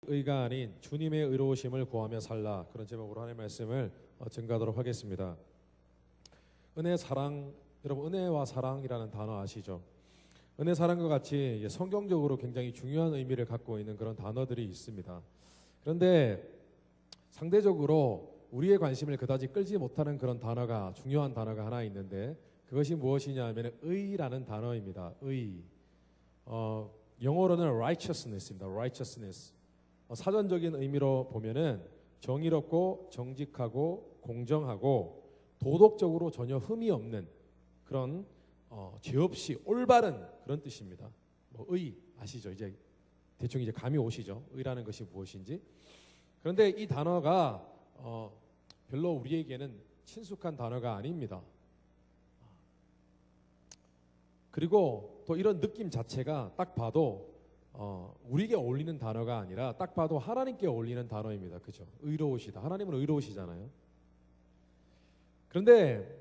의가 아닌 주님의 의로우심을 구하며 살라, 그런 제목으로 하나님의 말씀을 증가하도록 하겠습니다. 은혜, 사랑, 여러분 은혜와 사랑이라는 단어 아시죠? 은혜, 사랑과 같이 성경적으로 굉장히 중요한 의미를 갖고 있는 그런 단어들이 있습니다. 그런데 상대적으로 우리의 관심을 그다지 끌지 못하는 그런 단어가, 중요한 단어가 하나 있는데 그것이 무엇이냐 하면 의라는 단어입니다. 의. 영어로는 righteousness입니다. righteousness. 사전적인 의미로 보면은 정의롭고 정직하고 공정하고 도덕적으로 전혀 흠이 없는 그런 죄 없이 올바른 그런 뜻입니다. 의 아시죠? 이제 대충 이제 감이 오시죠? 의라는 것이 무엇인지. 그런데 이 단어가 별로 우리에게는 친숙한 단어가 아닙니다. 그리고 또 이런 느낌 자체가 딱 봐도 우리에게 어울리는 단어가 아니라 딱 봐도 하나님께 어울리는 단어입니다. 그죠? 의로우시다. 하나님은 의로우시잖아요. 그런데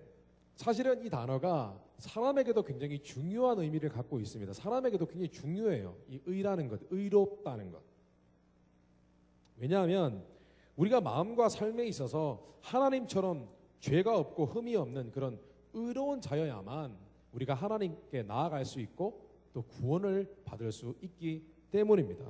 사실은 이 단어가 사람에게도 굉장히 중요한 의미를 갖고 있습니다. 사람에게도 굉장히 중요해요. 이 의라는 것, 의롭다는 것. 왜냐하면 우리가 마음과 삶에 있어서 하나님처럼 죄가 없고 흠이 없는 그런 의로운 자여야만 우리가 하나님께 나아갈 수 있고 또 구원을 받을 수 있기 때문입니다.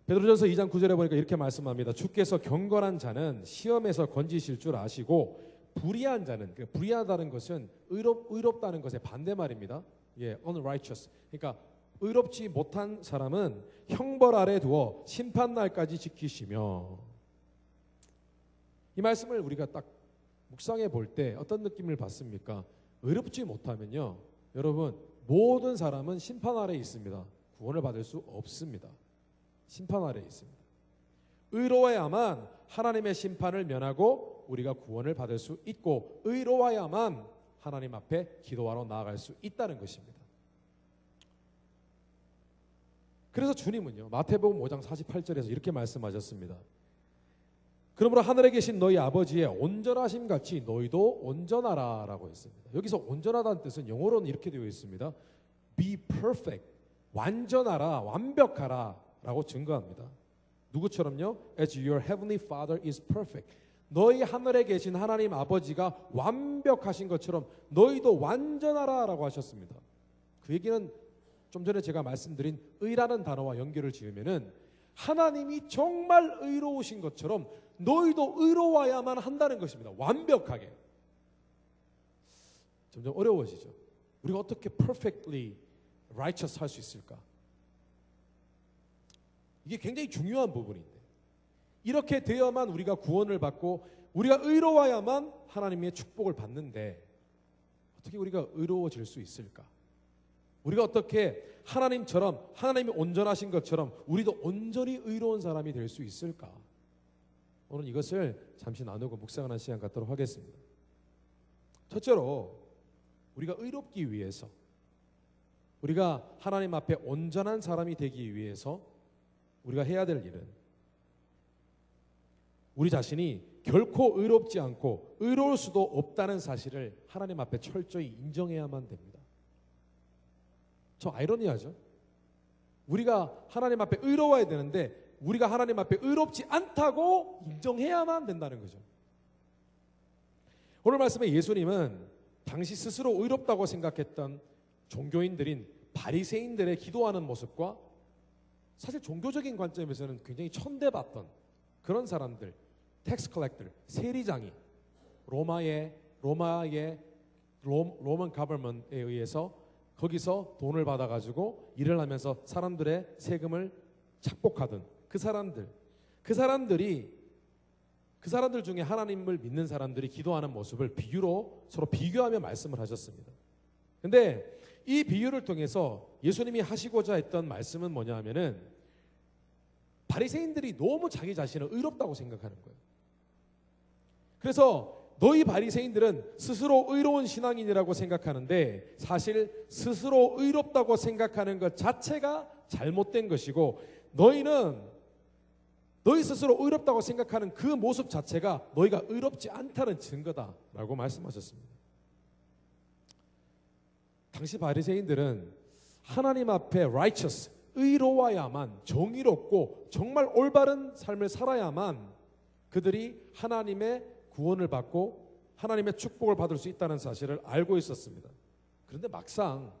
베드로전서 2장 9절에 보니까 이렇게 말씀합니다. 주께서 경건한 자는 시험에서 건지실 줄 아시고 불의한 자는, 불의하다는 것은 의롭다는 것의 반대말입니다. unrighteous. 그러니까 의롭지 못한 사람은 형벌 아래 두어 심판날까지 지키시며. 이 말씀을 우리가 딱 묵상해 볼 때 어떤 느낌을 받습니까? 의롭지 못하면요, 여러분, 모든 사람은 심판 아래에 있습니다. 구원을 받을 수 없습니다. 심판 아래에 있습니다. 의로워야만 하나님의 심판을 면하고 우리가 구원을 받을 수 있고, 의로워야만 하나님 앞에 기도하러 나아갈 수 있다는 것입니다. 그래서 주님은요, 마태복음 5장 48절에서 이렇게 말씀하셨습니다. 그러므로 하늘에 계신 너희 아버지의 온전하심 같이 너희도 온전하라 라고 했습니다. 여기서 온전하다는 뜻은 영어로는 이렇게 되어 있습니다. Be perfect. 완전하라, 완벽하라 라고 증거합니다. 누구처럼요? As your heavenly Father is perfect. 너희 하늘에 계신 하나님 아버지가 완벽하신 것처럼 너희도 완전하라 라고 하셨습니다. 그 얘기는 좀 전에 제가 말씀드린 의라는 단어와 연결을 지으면은 하나님이 정말 의로우신 것처럼 너희도 의로워야만 한다는 것입니다. 완벽하게. 점점 어려워지죠. 우리가 어떻게 perfectly righteous 할 수 있을까? 이게 굉장히 중요한 부분인데, 이렇게 되어야만 우리가 구원을 받고 우리가 의로워야만 하나님의 축복을 받는데 어떻게 우리가 의로워질 수 있을까? 우리가 어떻게 하나님처럼, 하나님이 온전하신 것처럼 우리도 온전히 의로운 사람이 될 수 있을까? 오늘 이것을 잠시 나누고 묵상하는 시간 갖도록 하겠습니다. 첫째로 우리가 의롭기 위해서, 우리가 하나님 앞에 온전한 사람이 되기 위해서 우리가 해야 될 일은 우리 자신이 결코 의롭지 않고 의로울 수도 없다는 사실을 하나님 앞에 철저히 인정해야만 됩니다. 저 아이러니하죠? 우리가 하나님 앞에 의로워야 되는데 우리가 하나님 앞에 의롭지 않다고 인정해야만 된다는 거죠. 오늘 말씀에 예수님은 당시 스스로 의롭다고 생각했던 종교인들인 바리새인들의 기도하는 모습과 사실 종교적인 관점에서는 굉장히 천대받던 그런 사람들, 텍스 컬렉터, 세리장이 로마의 로만 가버먼트에 의해서 거기서 돈을 받아가지고 일을 하면서 사람들의 세금을 착복하던 그 사람들 중에 하나님을 믿는 사람들이 기도하는 모습을 비유로 서로 비교하며 말씀을 하셨습니다. 근데 이 비유를 통해서 예수님이 하시고자 했던 말씀은 뭐냐 하면은 바리새인들이 너무 자기 자신을 의롭다고 생각하는 거예요. 그래서 너희 바리새인들은 스스로 의로운 신앙인이라고 생각하는데 사실 스스로 의롭다고 생각하는 것 자체가 잘못된 것이고, 너희 스스로 의롭다고 생각하는 그 모습 자체가 너희가 의롭지 않다는 증거다라고 말씀하셨습니다. 당시 바리새인들은 하나님 앞에 righteous, 의로워야만, 정의롭고 정말 올바른 삶을 살아야만 그들이 하나님의 구원을 받고 하나님의 축복을 받을 수 있다는 사실을 알고 있었습니다. 그런데 막상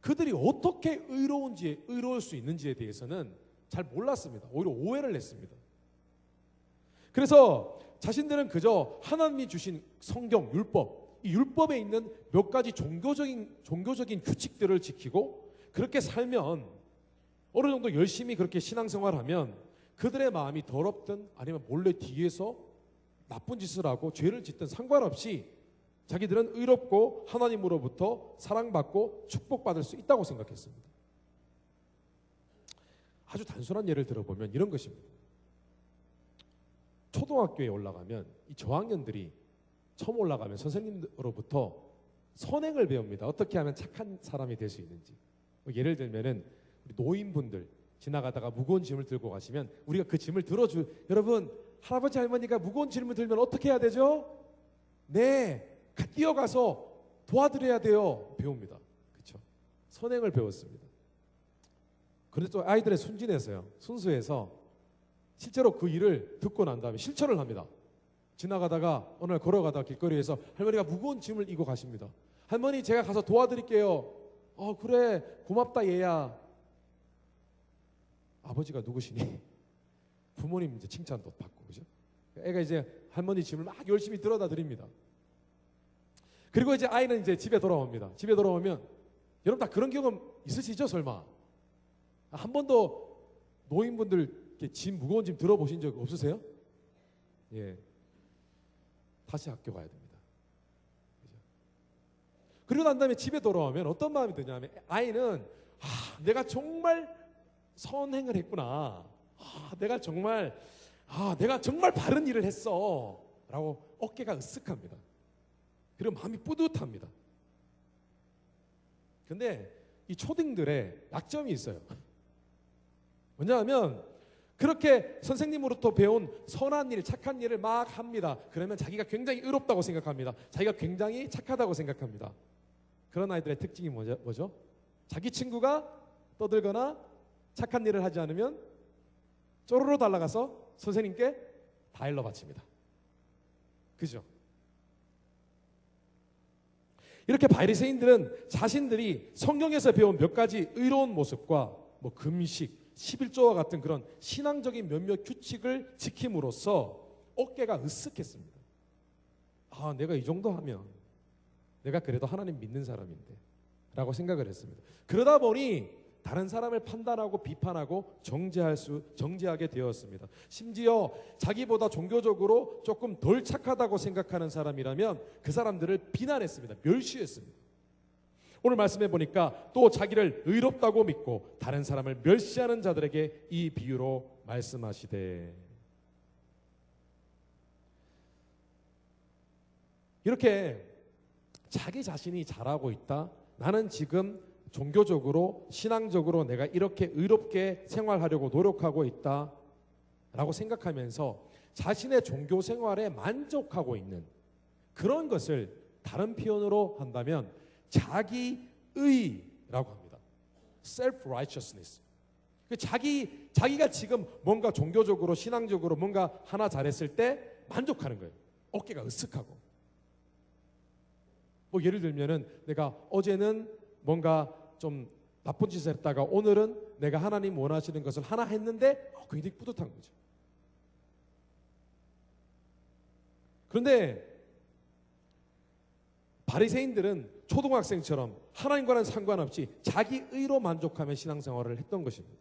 그들이 어떻게 의로울 수 있는지에 대해서는 잘 몰랐습니다. 오히려 오해를 했습니다. 그래서 자신들은 그저 하나님이 주신 성경, 율법, 이 율법에 있는 몇 가지 종교적인 규칙들을 지키고 그렇게 살면, 어느 정도 열심히 그렇게 신앙생활하면 그들의 마음이 더럽든 아니면 몰래 뒤에서 나쁜 짓을 하고 죄를 짓든 상관없이 자기들은 의롭고 하나님으로부터 사랑받고 축복받을 수 있다고 생각했습니다. 아주 단순한 예를 들어보면 이런 것입니다. 초등학교에 올라가면 이 저학년들이 처음 올라가면 선생님으로부터 선행을 배웁니다. 어떻게 하면 착한 사람이 될 수 있는지. 예를 들면은 우리 노인분들 지나가다가 무거운 짐을 들고 가시면 우리가 그 짐을 여러분, 할아버지 할머니가 무거운 짐을 들면 어떻게 해야 되죠? 네, 뛰어가서 도와드려야 돼요. 배웁니다. 그렇죠? 선행을 배웠습니다. 그런데 또 아이들의 순수해서 실제로 그 일을 듣고 난 다음에 실천을 합니다. 지나가다가 어느 날 걸어가다가 길거리에서 할머니가 무거운 짐을 이고 가십니다. 할머니, 제가 가서 도와드릴게요. 그래, 고맙다 얘야. 아버지가 누구시니? 부모님 이제 칭찬도 받고, 그죠? 애가 이제 할머니 짐을 막 열심히 들어다 드립니다. 그리고 이제 아이는 이제 집에 돌아옵니다. 집에 돌아오면 여러분 다 그런 경험 있으시죠, 설마? 한 번도 노인분들 짐, 무거운 짐 들어보신 적 없으세요? 예. 다시 학교 가야 됩니다. 그죠? 그리고 난 다음에 집에 돌아오면 어떤 마음이 드냐면, 아이는 내가 정말 선행을 했구나. 내가 정말 바른 일을 했어. 라고 어깨가 으쓱합니다. 그리고 마음이 뿌듯합니다. 근데 이 초딩들의 약점이 있어요. 뭐냐면 그렇게 선생님으로부터 배운 선한 일, 착한 일을 막 합니다. 그러면 자기가 굉장히 의롭다고 생각합니다. 자기가 굉장히 착하다고 생각합니다. 그런 아이들의 특징이 뭐죠? 자기 친구가 떠들거나 착한 일을 하지 않으면 쪼르르 달라가서 선생님께 다 일러 바칩니다. 그죠? 이렇게 바리새인들은 자신들이 성경에서 배운 몇 가지 의로운 모습과 금식, 11조와 같은 그런 신앙적인 몇몇 규칙을 지킴으로써 어깨가 으쓱했습니다. 내가 이 정도 하면 내가 그래도 하나님 믿는 사람인데 라고 생각을 했습니다. 그러다 보니 다른 사람을 판단하고 비판하고 정죄하게 되었습니다. 심지어 자기보다 종교적으로 조금 덜 착하다고 생각하는 사람이라면 그 사람들을 비난했습니다. 멸시했습니다. 오늘 말씀해 보니까 또 자기를 의롭다고 믿고 다른 사람을 멸시하는 자들에게 이 비유로 말씀하시되, 이렇게 자기 자신이 잘하고 있다, 나는 지금 종교적으로 신앙적으로 내가 이렇게 의롭게 생활하려고 노력하고 있다 라고 생각하면서 자신의 종교 생활에 만족하고 있는 그런 것을 다른 표현으로 한다면 자기의라고 합니다. self-righteousness. 자기가 지금 뭔가 종교적으로 신앙적으로 뭔가 하나 잘했을 때 만족하는 거예요. 어깨가 으쓱하고. 예를 들면은 내가 어제는 뭔가 좀 나쁜 짓을 했다가 오늘은 내가 하나님 원하시는 것을 하나 했는데 굉장히 뿌듯한 거죠. 그런데 바리새인들은 초등학생처럼 하나님과는 상관없이 자기 의로 만족하며 신앙생활을 했던 것입니다.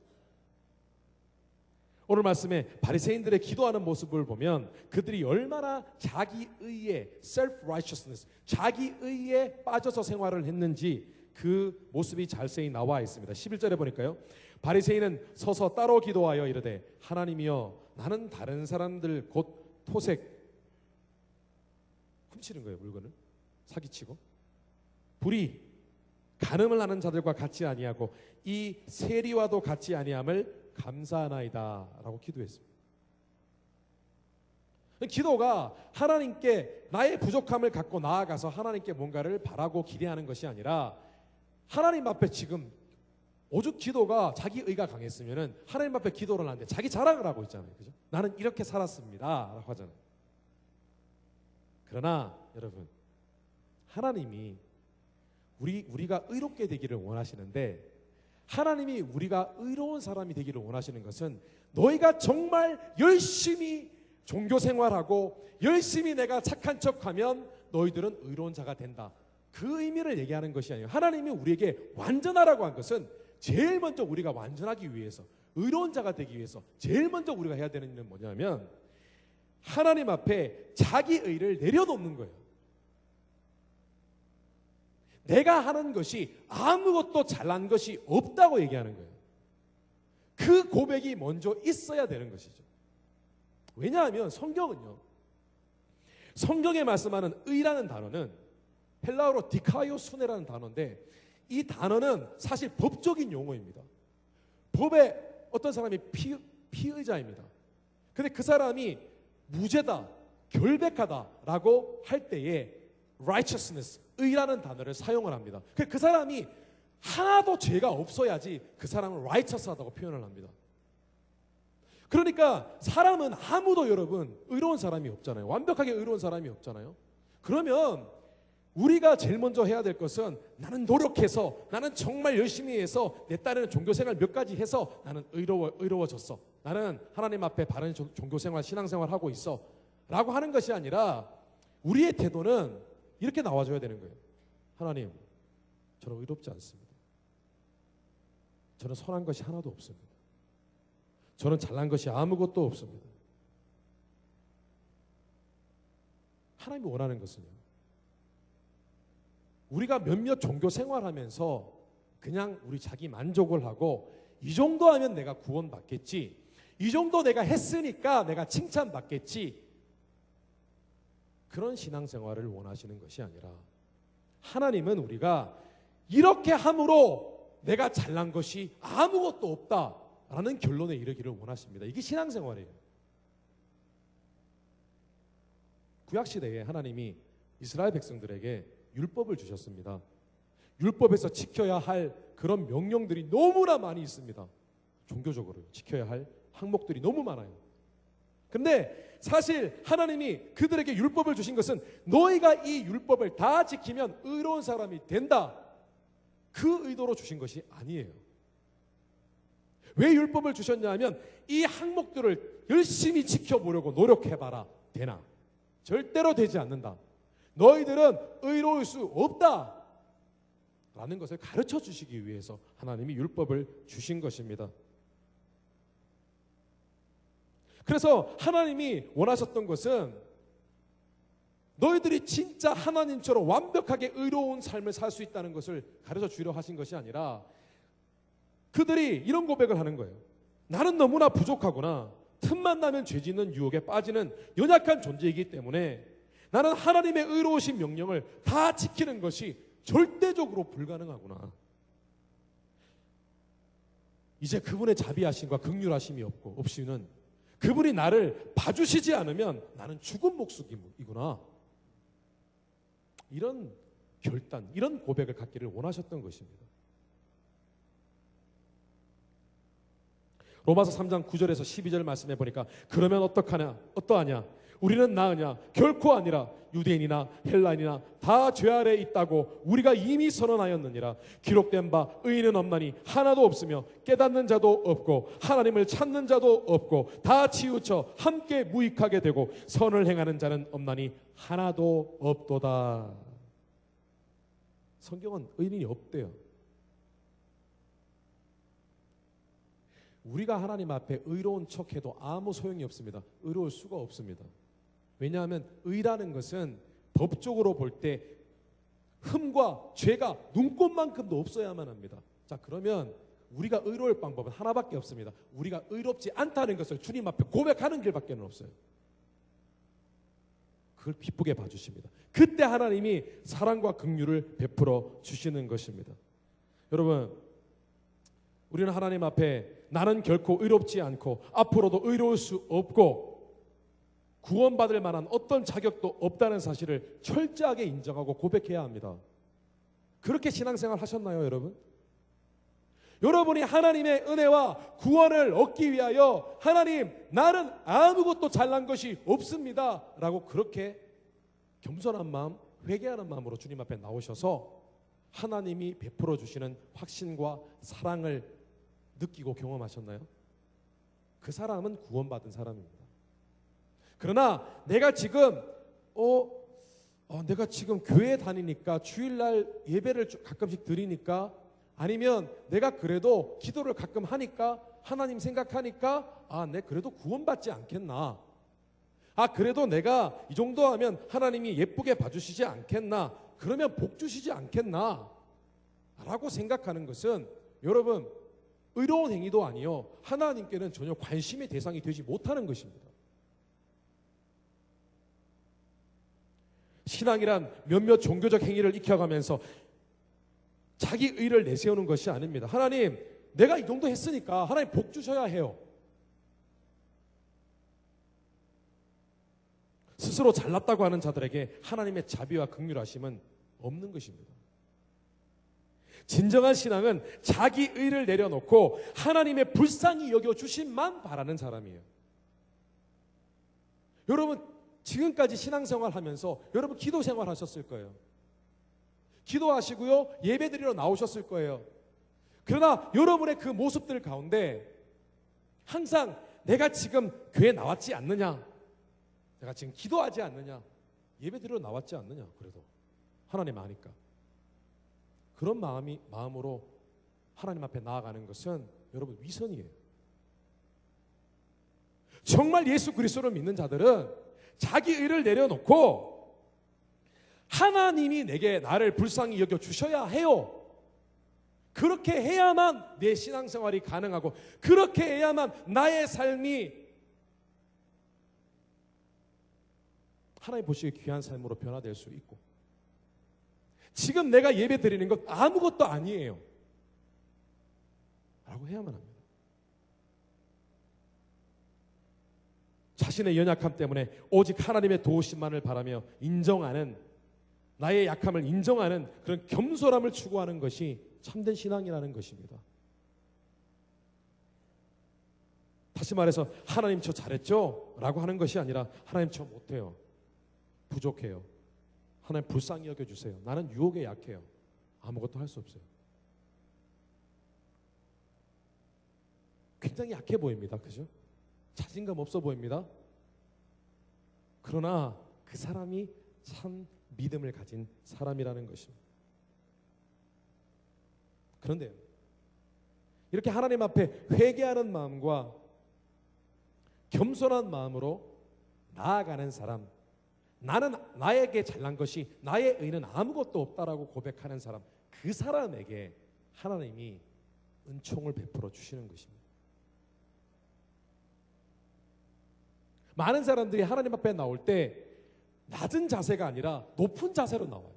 오늘 말씀에 바리새인들의 기도하는 모습을 보면 그들이 얼마나 자기의에 self-righteousness, 자기의에 빠져서 생활을 했는지 그 모습이 자세히 나와 있습니다. 11절에 보니까요, 바리새인은 서서 따로 기도하여 이르되 하나님이여 나는 다른 사람들 곧 토색, 훔치는 거예요. 물건을 사기치고 불의 간음을 하는 자들과 같이 아니하고 이 세리와도 같이 아니함을 감사하나이다 라고 기도했습니다. 기도가 하나님께 나의 부족함을 갖고 나아가서 하나님께 뭔가를 바라고 기대하는 것이 아니라 하나님 앞에 지금 오죽 기도가 자기 의가 강했으면은 하나님 앞에 기도를 하는데 자기 자랑을 하고 있잖아요. 그죠? 나는 이렇게 살았습니다. 라고 하잖아요. 그러나 여러분, 하나님이 우리가 의롭게 되기를 원하시는데, 하나님이 우리가 의로운 사람이 되기를 원하시는 것은 너희가 정말 열심히 종교 생활하고 열심히 내가 착한 척하면 너희들은 의로운 자가 된다. 그 의미를 얘기하는 것이 아니에요. 하나님이 우리에게 완전하라고 한 것은 제일 먼저 우리가 완전하기 위해서, 의로운 자가 되기 위해서 제일 먼저 우리가 해야 되는 일은 뭐냐면 하나님 앞에 자기 의를 내려놓는 거예요. 내가 하는 것이 아무것도 잘난 것이 없다고 얘기하는 거예요. 그 고백이 먼저 있어야 되는 것이죠. 왜냐하면 성경은요, 성경에 말씀하는 의라는 단어는 헬라어로 디카이오수네라는 단어인데, 이 단어는 사실 법적인 용어입니다. 법에 어떤 사람이 피의자입니다. 근데 그 사람이 무죄다, 결백하다라고 할 때에 righteousness, 의라는 단어를 사용을 합니다. 그 사람이 하나도 죄가 없어야지 그 사람은 righteous하다고 표현을 합니다. 그러니까 사람은 아무도 여러분 의로운 사람이 없잖아요. 완벽하게 의로운 사람이 없잖아요. 그러면 우리가 제일 먼저 해야 될 것은 나는 노력해서, 나는 정말 열심히 해서 내 딸에는 종교생활 몇 가지 해서 나는 의로워졌어, 나는 하나님 앞에 바른 종교생활, 신앙생활 하고 있어 라고 하는 것이 아니라 우리의 태도는 이렇게 나와줘야 되는 거예요. 하나님, 저는 의롭지 않습니다. 저는 선한 것이 하나도 없습니다. 저는 잘난 것이 아무것도 없습니다. 하나님이 원하는 것은요, 우리가 몇몇 종교 생활하면서 그냥 우리 자기 만족을 하고 이 정도 하면 내가 구원받겠지, 이 정도 내가 했으니까 내가 칭찬받겠지, 그런 신앙생활을 원하시는 것이 아니라 하나님은 우리가 이렇게 함으로 내가 잘난 것이 아무것도 없다라는 결론에 이르기를 원하십니다. 이게 신앙생활이에요. 구약시대에 하나님이 이스라엘 백성들에게 율법을 주셨습니다. 율법에서 지켜야 할 그런 명령들이 너무나 많이 있습니다. 종교적으로 지켜야 할 항목들이 너무 많아요. 근데 사실 하나님이 그들에게 율법을 주신 것은 너희가 이 율법을 다 지키면 의로운 사람이 된다, 그 의도로 주신 것이 아니에요. 왜 율법을 주셨냐 하면 이 항목들을 열심히 지켜보려고 노력해봐라. 되나? 절대로 되지 않는다. 너희들은 의로울 수 없다 라는 것을 가르쳐 주시기 위해서 하나님이 율법을 주신 것입니다. 그래서 하나님이 원하셨던 것은 너희들이 진짜 하나님처럼 완벽하게 의로운 삶을 살 수 있다는 것을 가르쳐 주려 하신 것이 아니라 그들이 이런 고백을 하는 거예요. 나는 너무나 부족하구나. 틈만 나면 죄 짓는 유혹에 빠지는 연약한 존재이기 때문에 나는 하나님의 의로우신 명령을 다 지키는 것이 절대적으로 불가능하구나. 이제 그분의 자비하심과 긍휼하심이 없이는 그분이 나를 봐주시지 않으면 나는 죽은 목숨이구나. 이런 결단, 이런 고백을 갖기를 원하셨던 것입니다. 로마서 3장 9절에서 12절 말씀해 보니까 그러면 어떠하냐? 우리는 나으냐? 결코 아니라 유대인이나 헬라인이나 다 죄 아래에 있다고 우리가 이미 선언하였느니라. 기록된 바 의인은 없나니 하나도 없으며 깨닫는 자도 없고 하나님을 찾는 자도 없고 다 치우쳐 함께 무익하게 되고 선을 행하는 자는 없나니 하나도 없도다. 성경은 의인이 없대요. 우리가 하나님 앞에 의로운 척해도 아무 소용이 없습니다. 의로울 수가 없습니다. 왜냐하면 의라는 것은 법적으로 볼 때 흠과 죄가 눈꽃만큼도 없어야만 합니다. 자, 그러면 우리가 의로울 방법은 하나밖에 없습니다. 우리가 의롭지 않다는 것을 주님 앞에 고백하는 길밖에 없어요. 그걸 기쁘게 봐주십니다. 그때 하나님이 사랑과 긍휼을 베풀어 주시는 것입니다. 여러분, 우리는 하나님 앞에 나는 결코 의롭지 않고 앞으로도 의로울 수 없고 구원받을 만한 어떤 자격도 없다는 사실을 철저하게 인정하고 고백해야 합니다. 그렇게 신앙생활 하셨나요, 여러분? 여러분이 하나님의 은혜와 구원을 얻기 위하여 하나님 나는 아무것도 잘난 것이 없습니다 라고 그렇게 겸손한 마음, 회개하는 마음으로 주님 앞에 나오셔서 하나님이 베풀어 주시는 확신과 사랑을 느끼고 경험하셨나요? 그 사람은 구원받은 사람입니다. 그러나 내가 지금 교회 다니니까 주일날 예배를 가끔씩 드리니까 아니면 내가 그래도 기도를 가끔 하니까 하나님 생각하니까 내 그래도 구원받지 않겠나, 그래도 내가 이 정도 하면 하나님이 예쁘게 봐주시지 않겠나, 그러면 복 주시지 않겠나 라고 생각하는 것은 여러분 의로운 행위도 아니요 하나님께는 전혀 관심의 대상이 되지 못하는 것입니다. 신앙이란 몇몇 종교적 행위를 익혀가면서 자기 의를 내세우는 것이 아닙니다. 하나님 내가 이 정도 했으니까 하나님 복 주셔야 해요. 스스로 잘났다고 하는 자들에게 하나님의 자비와 긍휼하심은 없는 것입니다. 진정한 신앙은 자기 의를 내려놓고 하나님의 불쌍히 여겨주심만 바라는 사람이에요. 여러분 지금까지 신앙생활 하면서 여러분 기도생활 하셨을 거예요. 기도하시고요 예배드리러 나오셨을 거예요. 그러나 여러분의 그 모습들 가운데 항상 내가 지금 교회 나왔지 않느냐, 내가 지금 기도하지 않느냐, 예배드리러 나왔지 않느냐, 그래도 하나님 아니까 그런 마음으로 하나님 앞에 나아가는 것은 여러분 위선이에요. 정말 예수 그리스도를 믿는 자들은 자기 의를 내려놓고 하나님이 내게 나를 불쌍히 여겨 주셔야 해요. 그렇게 해야만 내 신앙생활이 가능하고 그렇게 해야만 나의 삶이 하나님 보시기에 귀한 삶으로 변화될 수 있고, 지금 내가 예배 드리는 것 아무것도 아니에요 라고 해야만 합니다. 자신의 연약함 때문에 오직 하나님의 도우심만을 바라며 인정하는, 나의 약함을 인정하는 그런 겸손함을 추구하는 것이 참된 신앙이라는 것입니다. 다시 말해서 하나님 저 잘했죠? 라고 하는 것이 아니라 하나님 저 못해요, 부족해요, 하나님 불쌍히 여겨주세요, 나는 유혹에 약해요, 아무것도 할 수 없어요. 굉장히 약해 보입니다. 그죠? 자신감 없어 보입니다. 그러나 그 사람이 참 믿음을 가진 사람이라는 것입니다. 그런데 이렇게 하나님 앞에 회개하는 마음과 겸손한 마음으로 나아가는 사람, 나는 나에게 잘난 것이, 나의 의는 아무것도 없다라고 고백하는 사람, 그 사람에게 하나님이 은총을 베풀어 주시는 것입니다. 많은 사람들이 하나님 앞에 나올 때 낮은 자세가 아니라 높은 자세로 나와요.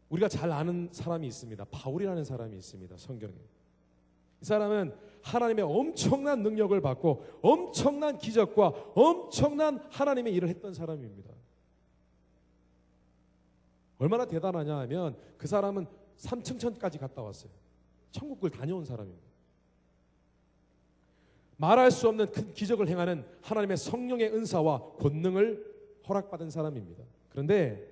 우리가 잘 아는 사람이 있습니다. 바울이라는 사람이 있습니다. 성경에. 이 사람은 하나님의 엄청난 능력을 받고 엄청난 기적과 엄청난 하나님의 일을 했던 사람입니다. 얼마나 대단하냐 하면 그 사람은 삼층천까지 갔다 왔어요. 천국을 다녀온 사람입니다. 말할 수 없는 큰 기적을 행하는 하나님의 성령의 은사와 권능을 허락받은 사람입니다. 그런데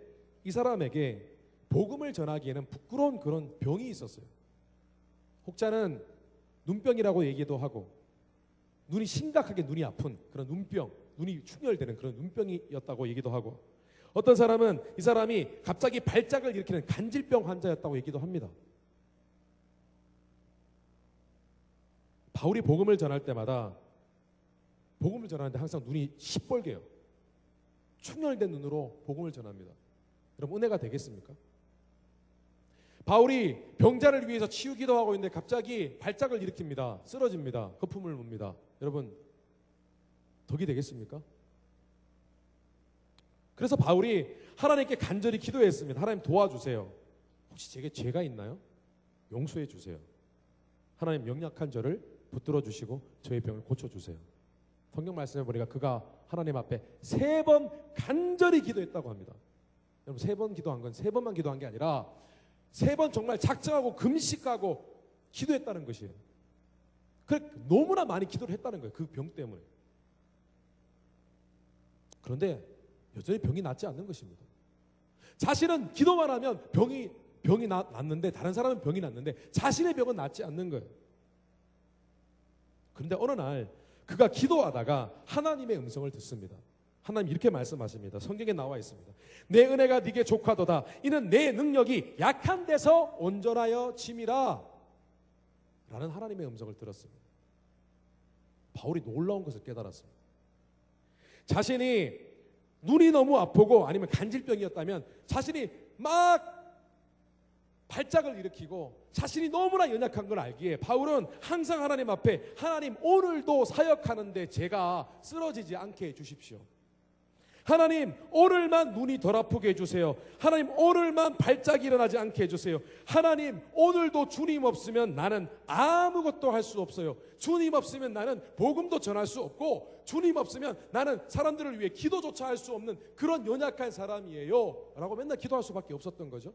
이 사람에게 복음을 전하기에는 부끄러운 그런 병이 있었어요. 혹자는 눈병이라고 얘기도 하고, 눈이 심각하게 눈이 아픈 그런 눈병, 눈이 충혈되는 그런 눈병이었다고 얘기도 하고, 어떤 사람은 이 사람이 갑자기 발작을 일으키는 간질병 환자였다고 얘기도 합니다. 바울이 복음을 전할 때마다 복음을 전하는데 항상 눈이 시뻘개요. 충혈된 눈으로 복음을 전합니다. 여러분 은혜가 되겠습니까? 바울이 병자를 위해서 치유기도 하고 있는데 갑자기 발작을 일으킵니다. 쓰러집니다. 거품을 뭅니다. 여러분 덕이 되겠습니까? 그래서 바울이 하나님께 간절히 기도했습니다. 하나님 도와주세요. 혹시 제게 죄가 있나요? 용서해 주세요. 하나님 연약한 저를 붙들어 주시고 저의 병을 고쳐주세요. 성경 말씀해 보니까 그가 하나님 앞에 3번 간절히 기도했다고 합니다. 여러분 3번 기도한 건 3번만 기도한 게 아니라 3번 정말 작정하고 금식하고 기도했다는 것이에요. 그래 너무나 많이 기도를 했다는 거예요. 그 병 때문에. 그런데 여전히 병이 낫지 않는 것입니다. 자신은 기도만 하면 병이 낫는데, 다른 사람은 병이 낫는데 자신의 병은 낫지 않는 거예요. 그런데 어느 날 그가 기도하다가 하나님의 음성을 듣습니다. 하나님 이렇게 말씀하십니다. 성경에 나와 있습니다. 내 은혜가 네게 족하도다. 이는 내 능력이 약한 데서 온전하여 짐이라. 라는 하나님의 음성을 들었습니다. 바울이 놀라운 것을 깨달았습니다. 자신이 눈이 너무 아프고 아니면 간질병이었다면 자신이 막 발작을 일으키고 자신이 너무나 연약한 걸 알기에 바울은 항상 하나님 앞에 하나님 오늘도 사역하는데 제가 쓰러지지 않게 해주십시오. 하나님 오늘만 눈이 덜 아프게 해주세요. 하나님 오늘만 발작이 일어나지 않게 해주세요. 하나님 오늘도 주님 없으면 나는 아무것도 할 수 없어요. 주님 없으면 나는 복음도 전할 수 없고 주님 없으면 나는 사람들을 위해 기도조차 할 수 없는 그런 연약한 사람이에요 라고 맨날 기도할 수밖에 없었던 거죠.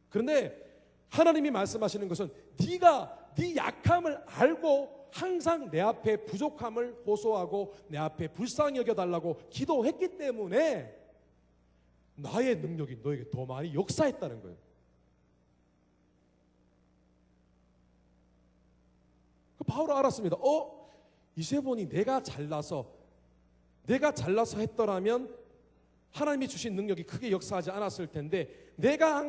그런데 하나님이 말씀하시는 것은 네가 네 약함을 알고 항상 내 앞에 부족함을 호소하고 내 앞에 불쌍히 여겨달라고 기도했기 때문에 나의 능력이 너에게 더 많이 역사했다는 거예요. 바울은 알았습니다. 이제 보니 내가 잘나서 했더라면 하나님이 주신 능력이 크게 역사하지 않았을 텐데 내가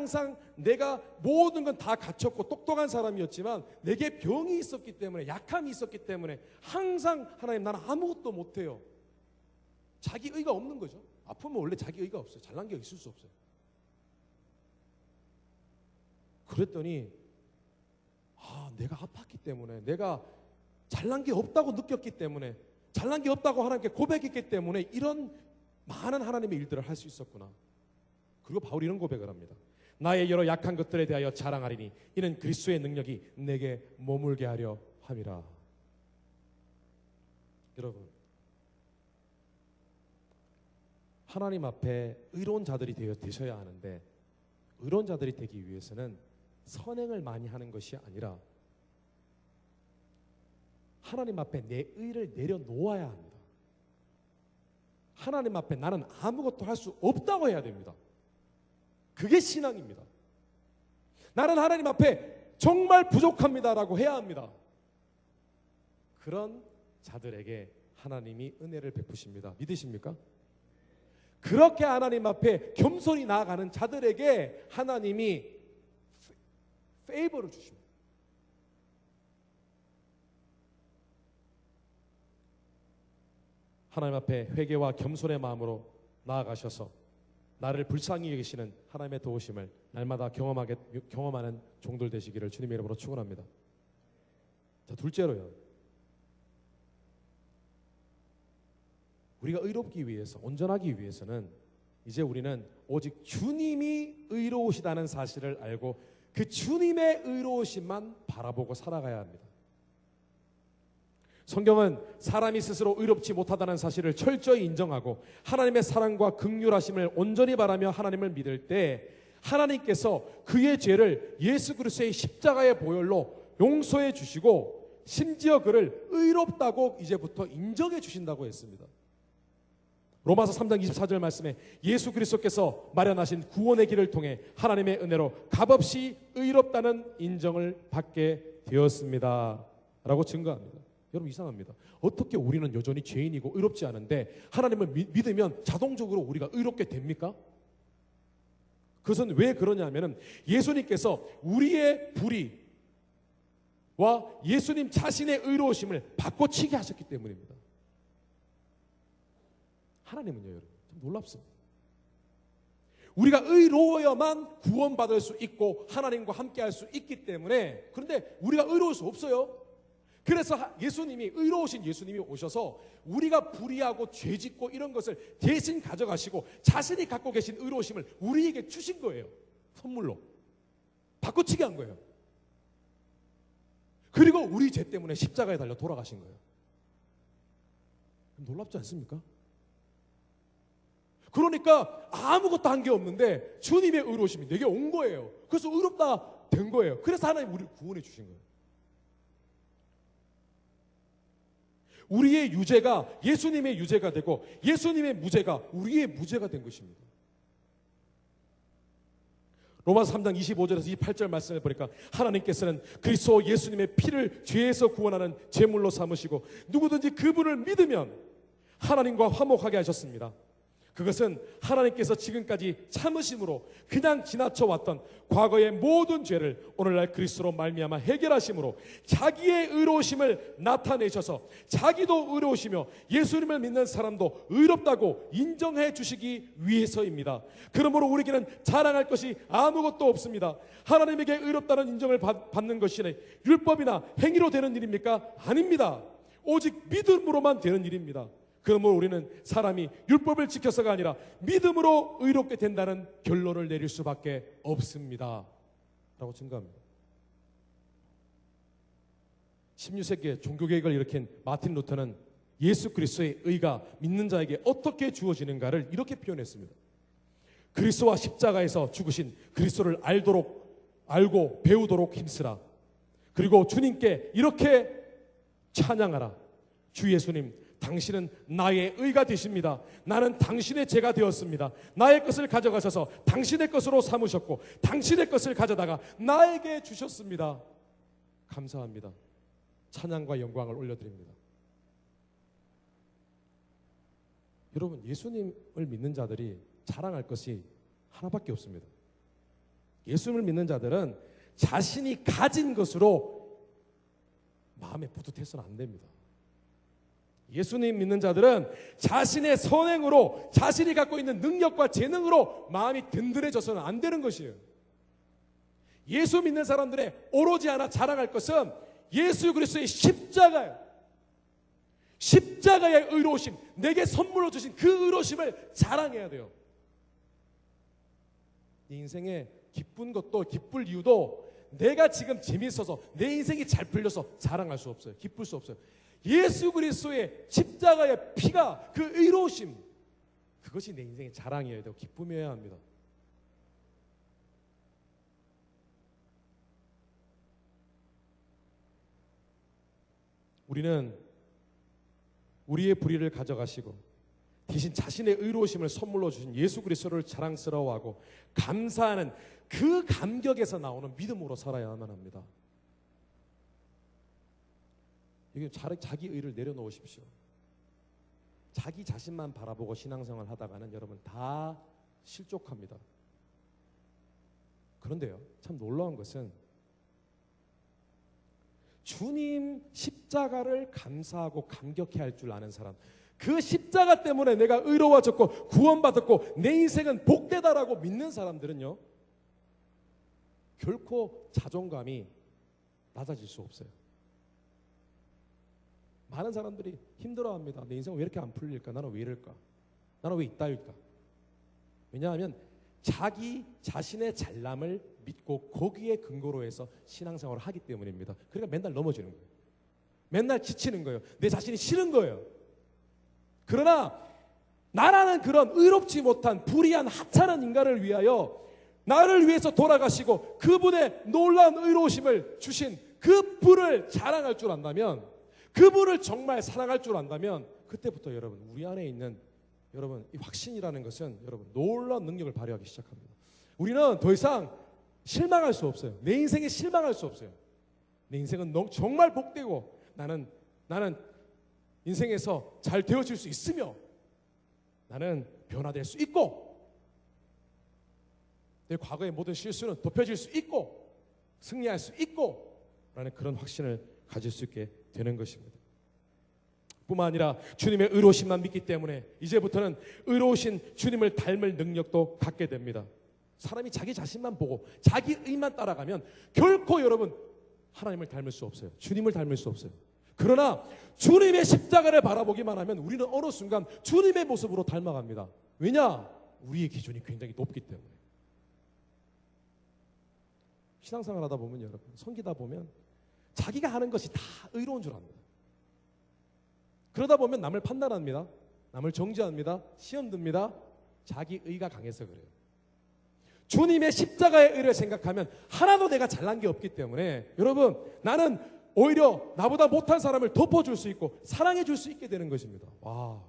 모든 건 다 갖췄고 똑똑한 사람이었지만 내게 병이 있었기 때문에 약함이 있었기 때문에 항상 하나님 나는 아무것도 못해요. 자기 의가 없는 거죠. 아프면 원래 자기 의가 없어요. 잘난 게 있을 수 없어요. 그랬더니 내가 아팠기 때문에 내가 잘난 게 없다고 느꼈기 때문에 잘난 게 없다고 하나님께 고백했기 때문에 이런 많은 하나님의 일들을 할 수 있었구나. 그리고 바울이 이런 고백을 합니다. 나의 여러 약한 것들에 대하여 자랑하리니 이는 그리스도의 능력이 내게 머물게 하려 함이라. 여러분, 하나님 앞에 의로운 자들이 되셔야 하는데 의로운 자들이 되기 위해서는 선행을 많이 하는 것이 아니라 하나님 앞에 내 의를 내려놓아야 합니다. 하나님 앞에 나는 아무것도 할 수 없다고 해야 됩니다. 그게 신앙입니다. 나는 하나님 앞에 정말 부족합니다라고 해야 합니다. 그런 자들에게 하나님이 은혜를 베푸십니다. 믿으십니까? 그렇게 하나님 앞에 겸손히 나아가는 자들에게 하나님이 페이버를 주십니다. 하나님 앞에 회개와 겸손의 마음으로 나아가셔서 나를 불쌍히 여기시는 하나님의 도우심을 날마다 경험하는 종들 되시기를 주님의 이름으로 축원합니다. 자, 둘째로요. 우리가 의롭기 위해서, 온전하기 위해서는 이제 우리는 오직 주님이 의로우시다는 사실을 알고 그 주님의 의로우심만 바라보고 살아가야 합니다. 성경은 사람이 스스로 의롭지 못하다는 사실을 철저히 인정하고 하나님의 사랑과 긍휼하심을 온전히 바라며 하나님을 믿을 때 하나님께서 그의 죄를 예수 그리스도의 십자가의 보혈로 용서해 주시고 심지어 그를 의롭다고 이제부터 인정해 주신다고 했습니다. 로마서 3장 24절 말씀에 예수 그리스도께서 마련하신 구원의 길을 통해 하나님의 은혜로 값없이 의롭다는 인정을 받게 되었습니다 라고 증거합니다. 여러분 이상합니다. 어떻게 우리는 여전히 죄인이고 의롭지 않은데 하나님을 믿으면 자동적으로 우리가 의롭게 됩니까? 그것은 왜 그러냐면은 예수님께서 우리의 불의와 예수님 자신의 의로우심을 바꿔치기 하셨기 때문입니다. 하나님은요, 여러분, 참 놀랍습니다. 우리가 의로워야만 구원받을 수 있고 하나님과 함께 할 수 있기 때문에, 그런데 우리가 의로울 수 없어요. 그래서 예수님이, 의로우신 예수님이 오셔서 우리가 불의하고 죄짓고 이런 것을 대신 가져가시고 자신이 갖고 계신 의로우심을 우리에게 주신 거예요. 선물로 바꿔치기 한 거예요. 그리고 우리 죄 때문에 십자가에 달려 돌아가신 거예요. 놀랍지 않습니까? 그러니까 아무것도 한 게 없는데 주님의 의로우심이 내게 온 거예요. 그래서 의롭다 된 거예요. 그래서 하나님 우리를 구원해 주신 거예요. 우리의 유죄가 예수님의 유죄가 되고 예수님의 무죄가 우리의 무죄가 된 것입니다. 로마서 3장 25절에서 28절 말씀을 보니까 하나님께서는 그리스도 예수님의 피를 죄에서 구원하는 제물로 삼으시고 누구든지 그분을 믿으면 하나님과 화목하게 하셨습니다. 그것은 하나님께서 지금까지 참으심으로 그냥 지나쳐왔던 과거의 모든 죄를 오늘날 그리스도로 말미암아 해결하심으로 자기의 의로우심을 나타내셔서 자기도 의로우시며 예수님을 믿는 사람도 의롭다고 인정해 주시기 위해서입니다. 그러므로 우리에게는 자랑할 것이 아무것도 없습니다. 하나님에게 의롭다는 인정을 받는 것이 율법이나 행위로 되는 일입니까? 아닙니다. 오직 믿음으로만 되는 일입니다. 그러므로 우리는 사람이 율법을 지켜서가 아니라 믿음으로 의롭게 된다는 결론을 내릴 수밖에 없습니다 라고 증거합니다. 16세기에 종교개혁을 일으킨 마틴 루터는 예수 그리스도의 의가 믿는 자에게 어떻게 주어지는가를 이렇게 표현했습니다. 그리스도와 십자가에서 죽으신 그리스도를 알고 배우도록 힘쓰라. 그리고 주님께 이렇게 찬양하라. 주 예수님, 당신은 나의 의가 되십니다. 나는 당신의 죄가 되었습니다. 나의 것을 가져가셔서 당신의 것으로 삼으셨고 당신의 것을 가져다가 나에게 주셨습니다. 감사합니다. 찬양과 영광을 올려드립니다. 여러분, 예수님을 믿는 자들이 자랑할 것이 하나밖에 없습니다. 예수님을 믿는 자들은 자신이 가진 것으로 마음에 뿌듯해서는 안 됩니다. 예수님 믿는 자들은 자신의 선행으로 자신이 갖고 있는 능력과 재능으로 마음이 든든해져서는 안 되는 것이에요. 예수 믿는 사람들의 오로지 하나 자랑할 것은 예수 그리스도의 십자가예요. 십자가의 의로우심, 내게 선물로 주신 그 의로우심을 자랑해야 돼요. 이 인생에 기쁜 것도 기쁠 이유도 내가 지금 재미있어서 내 인생이 잘 풀려서 자랑할 수 없어요. 기쁠 수 없어요. 예수 그리스도의 십자가의 피가 그 의로우심, 그것이 내 인생의 자랑이어야 되고 기쁨이어야 합니다. 우리는 우리의 불의를 가져가시고 대신 자신의 의로우심을 선물로 주신 예수 그리스도를 자랑스러워하고 감사하는 그 감격에서 나오는 믿음으로 살아야만 합니다. 이게 자기 의를 내려놓으십시오. 자기 자신만 바라보고 신앙생활 하다가는 여러분 다 실족합니다. 그런데요, 참 놀라운 것은 주님 십자가를 감사하고 감격해 할 줄 아는 사람, 그 십자가 때문에 내가 의로워졌고 구원받았고 내 인생은 복되다라고 믿는 사람들은요, 결코 자존감이 낮아질 수 없어요. 많은 사람들이 힘들어합니다. 내 인생은 왜 이렇게 안 풀릴까? 나는 왜 이럴까? 나는 왜 이따일까? 왜냐하면 자기 자신의 잘남을 믿고 거기에 근거로 해서 신앙생활을 하기 때문입니다. 그러니까 맨날 넘어지는 거예요. 맨날 지치는 거예요. 내 자신이 싫은 거예요. 그러나 나라는 그런 의롭지 못한 불의한 하찮은 인간을 위하여 나를 위해서 돌아가시고 그분의 놀라운 의로우심을 주신 그 분을 자랑할 줄 안다면, 그분을 정말 사랑할 줄 안다면 그때부터 여러분 우리 안에 있는 여러분 이 확신이라는 것은 여러분 놀라운 능력을 발휘하기 시작합니다. 우리는 더 이상 실망할 수 없어요. 내 인생에 실망할 수 없어요. 내 인생은 정말 복되고 나는 인생에서 잘 되어질 수 있으며 나는 변화될 수 있고 내 과거의 모든 실수는 덮여질 수 있고 승리할 수 있고 라는 그런 확신을 가질 수 있게 되는 것입니다. 뿐만 아니라 주님의 의로우심만 믿기 때문에 이제부터는 의로우신 주님을 닮을 능력도 갖게 됩니다. 사람이 자기 자신만 보고 자기 의만 따라가면 결코 여러분 하나님을 닮을 수 없어요. 주님을 닮을 수 없어요. 그러나 주님의 십자가를 바라보기만 하면 우리는 어느 순간 주님의 모습으로 닮아갑니다. 왜냐? 우리의 기준이 굉장히 높기 때문에. 신앙생활 하다 보면 여러분, 섬기다 보면 자기가 하는 것이 다 의로운 줄 압니다. 그러다 보면 남을 판단합니다. 남을 정죄합니다. 시험 듭니다. 자기 의가 강해서 그래요. 주님의 십자가의 의를 생각하면 하나도 내가 잘난 게 없기 때문에 여러분, 나는 오히려 나보다 못한 사람을 덮어줄 수 있고 사랑해 줄 수 있게 되는 것입니다. 와.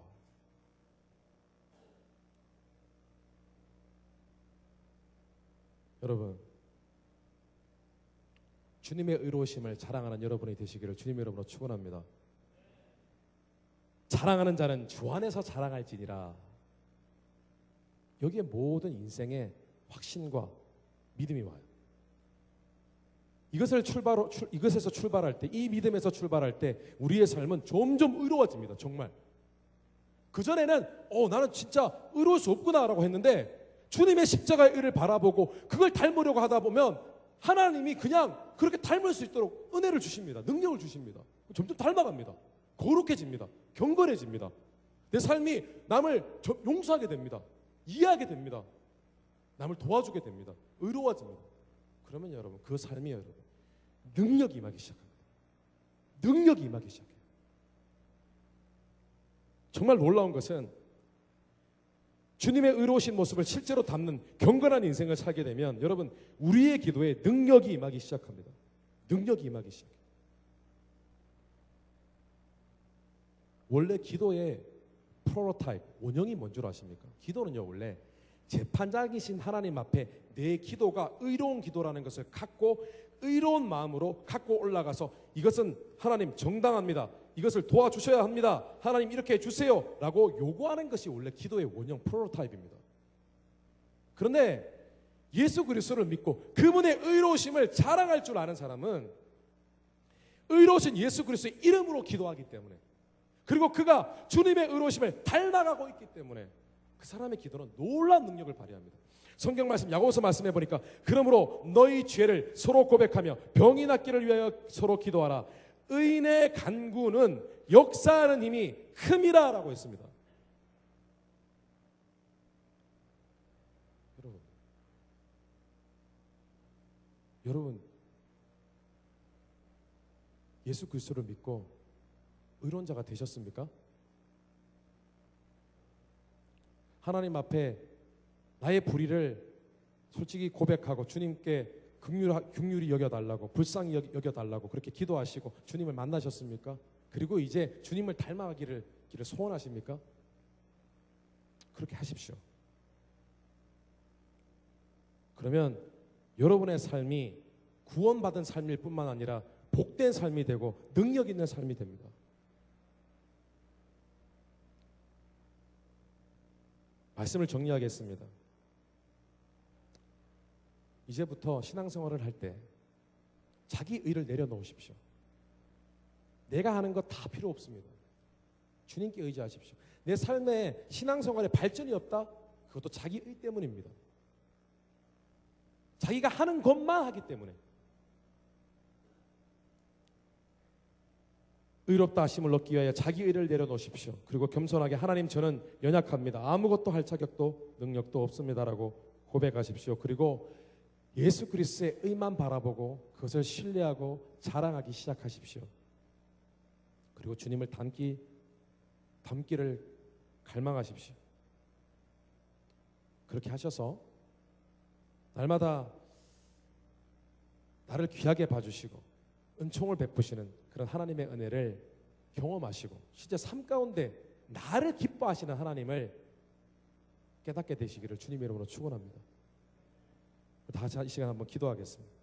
여러분, 주님의 의로우심을 자랑하는 여러분이 되시기를 주님의 이름으로 축원합니다. 자랑하는 자는 주 안에서 자랑할지니라. 여기에 모든 인생의 확신과 믿음이 와요. 이것에서 출발할 때, 이 믿음에서 출발할 때 우리의 삶은 점점 의로워집니다. 정말. 그전에는 나는 진짜 의로울 수 없구나라고 했는데 주님의 십자가의 의를 바라보고 그걸 닮으려고 하다 보면 하나님이 그냥 그렇게 닮을 수 있도록 은혜를 주십니다. 능력을 주십니다. 점점 닮아갑니다. 거룩해집니다. 경건해집니다. 내 삶이 남을 용서하게 됩니다. 이해하게 됩니다. 남을 도와주게 됩니다. 의로워집니다. 그러면 여러분, 그 삶이 여러분 능력이 임하기 시작합니다. 능력이 임하기 시작해요. 정말 놀라운 것은 주님의 의로우신 모습을 실제로 담는 경건한 인생을 살게 되면 여러분, 우리의 기도에 능력이 임하기 시작합니다. 능력이 임하기 시작해요. 원래 기도의 프로토타입, 원형이 뭔 줄 아십니까? 기도는요, 원래 재판장이신 하나님 앞에 내 기도가 의로운 기도라는 것을 갖고 의로운 마음으로 갖고 올라가서 이것은 하나님 정당합니다. 이것을 도와주셔야 합니다. 하나님 이렇게 해주세요 라고 요구하는 것이 원래 기도의 원형 프로토타입입니다. 그런데 예수 그리스도를 믿고 그분의 의로우심을 자랑할 줄 아는 사람은 의로우신 예수 그리스도의 이름으로 기도하기 때문에, 그리고 그가 주님의 의로우심을 닮아가고 있기 때문에 그 사람의 기도는 놀라운 능력을 발휘합니다. 성경 말씀 야고보서 말씀해 보니까 그러므로 너희 죄를 서로 고백하며 병이 낫기를 위하여 서로 기도하라. 의인의 간구는 역사하는 힘이 큼이라 라고 했습니다. 여러분 예수 그리스도를 믿고 의로운 자가 되셨습니까? 하나님 앞에 나의 불의를 솔직히 고백하고 주님께 긍휼히 여겨달라고, 불쌍히 여겨달라고 그렇게 기도하시고 주님을 만나셨습니까? 그리고 이제 주님을 닮아가기를 소원하십니까? 그렇게 하십시오. 그러면 여러분의 삶이 구원받은 삶일 뿐만 아니라 복된 삶이 되고 능력 있는 삶이 됩니다. 말씀을 정리하겠습니다. 이제부터 신앙생활을 할 때 자기 의를 내려놓으십시오. 내가 하는 거 다 필요 없습니다. 주님께 의지하십시오. 내 삶에 신앙생활에 발전이 없다? 그것도 자기 의 때문입니다. 자기가 하는 것만 하기 때문에. 의롭다 하심을 얻기 위하여 자기 의를 내려놓으십시오. 그리고 겸손하게 하나님 저는 연약합니다. 아무것도 할 자격도 능력도 없습니다라고 고백하십시오. 그리고 예수 그리스도의 의만 바라보고 그것을 신뢰하고 자랑하기 시작하십시오. 그리고 주님을 닮기를 갈망하십시오. 그렇게 하셔서 날마다 나를 귀하게 봐주시고 은총을 베푸시는 그런 하나님의 은혜를 경험하시고 실제 삶 가운데 나를 기뻐하시는 하나님을 깨닫게 되시기를 주님의 이름으로 축원합니다. 다 같이 이 시간 한번 기도하겠습니다.